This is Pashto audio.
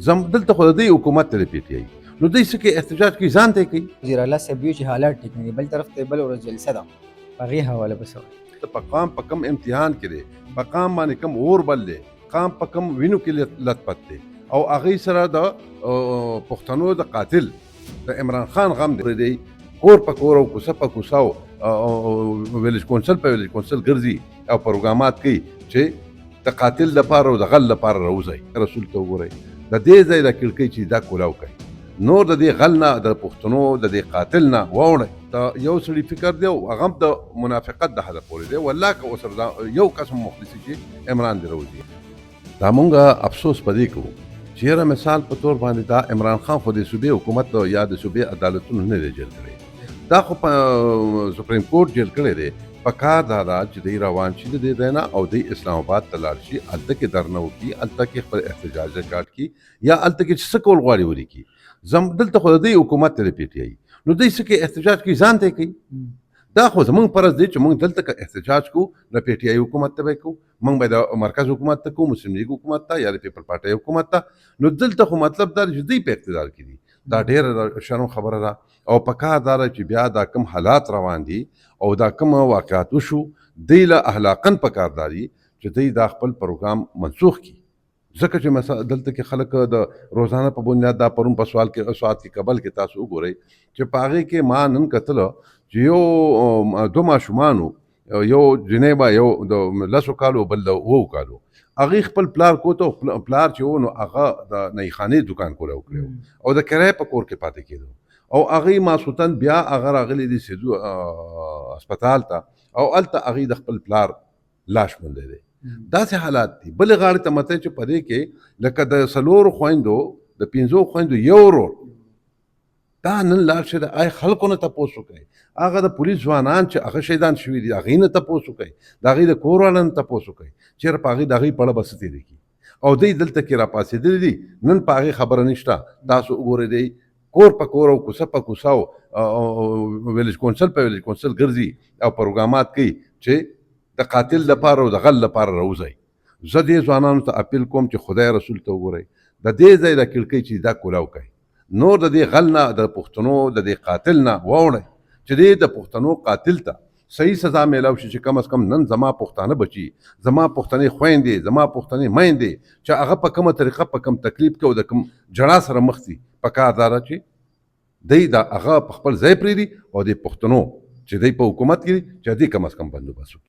دلته خو د دې حکومت ته د پی ټی آی نو دوی څه کوي احتجاج کوي ځان ته کوي. وزیر اعلی صاحب ویل چې حالات ټیک نه دي، بل طرف ته بل ورځ جلسه ده په هغې حواله به څه وایي؟ په قام په کم امتحان کې دی، په قام باندې کم اور بل دی، قام په کم وینو کې لت پت دی او هغې سره د پښتنو د قاتل د عمران خان غم دی کور په کور او کوڅه په کوڅه او ویلج کونسل په ویلج کونسل ګرځي او پروګرامات کوي چې د قاتل لپاره او د غل لپاره راوځي. رسول ته وګورئ د دې ځای د کړکۍ چې دا کولاو کوي نور د دې غل نه د پښتنو د دې قاتل نه واوړئ د یو سړي فکر دی او هغه هم د منافقت د حده پورې دی والله که ورسره یو قسم مخلصي چې عمران دې راوځي. دا مونږ افسوس په دې کوو چې یاره مثال په طور باندې دا عمران خان خو د صوبې حکومت یا د صوبې عدالتونو نه دی جیل کړی، دا خو په سپریم کورټ جیل کړی دی. په کار دا ده چې دی روان شي د دې ځای نه او دی اسلام آباد ته لاړ شي، هلته کې درنه وکړي، هلته کې خپل احتجاج ریکارډ کړي یا هلته کې چې څه کول غواړي ولیکي. دلته خو د دې حکومت ته د پی ټی آی نو دوی څه کوي احتجاج کوي ځان ته کوي. دا خو زمونږ فرض دی چې موږ دلته که احتجاج کوو د پی ټی آی حکومت ته به کوو، موږ به د مرکز حکومت ته کوو، مسلم لیگ حکومت ته یا د پیپل پارټۍ حکومت ته. نو دلته خو مطلب دا چې دوی په اقتدار کې دي، دا ډېره شرم خبره ده او په کار دا ده چې بیا دا کم حالات روان دي او دا کم واقعات وشو دی له اخلاقاً په کار داري چې دوی دا خپل پروګرام منسوخ کړي. ځکه چې مثلا دلته کې خلک د روزانه په بنیاد دا پرون په سوال کې قبل کې تاسو وګورئ چې په هغې کې ما نن کتله چې یو دو ماشومانو یو جنیبه یو د 10 کالو بل د 7 کالو هغې خپل پلار کوته پلار چې و نو هغه د نهیخانې دکان کولی وکړی او د کرایې په کور کې پاتې کېدو او هغې ماسوتن بیا هغه راغلی دي سیدو هسپتال ته او هلته هغې د خپل پلار لاش موندی دی. داسې حالات دي. بلې غاړې ته مته چې په دې کې لکه د 4 خویندو د 5 خویندو یو ورور دا نن لاړ شي د خلکو نه تپوس وکړئ، هغه د پولیس ځوانان چې هغه شهیدان شوي دي هغې نه تپوس وکړئ، د هغې د کور والا نه تپوس وکړئ چېرې په هغې د هغې په اړه به څه تېرې کړي او دوی دلته کې راپاڅېدلي دي. نن په هغې خبره نشته. تاسو وګورئ دی کور په کور او کوڅه په کوڅه او ویلج کونسل په ویلج کونسل ګرځي او پروګرامات کوي چې د قاتل لپاره او د غل لپاره راوځي. زه دې ځوانانو ته اپیل کوم چې خدای رسول ته وګورئ د دې ځای د کړکۍ چې دا کولاو کوي نور د دې غل نه د پښتنو د دې قاتل نه واوړئ چې دې د پښتنو قاتل ته صحیح سزا میلاو شي چې کم از کم نن زما پښتانه بچي، زما پښتنې خویندې، زما پښتنې میندې چې هغه په کومه طریقه په کم تکلیف کې او د کم جړا سره مخ دي په کار دا ده چې دی د هغه په خپل ځای پرېږدي او د پښتنو چې دی په حکومت کې دي چې دوی کم از کم بندوبست وکړي.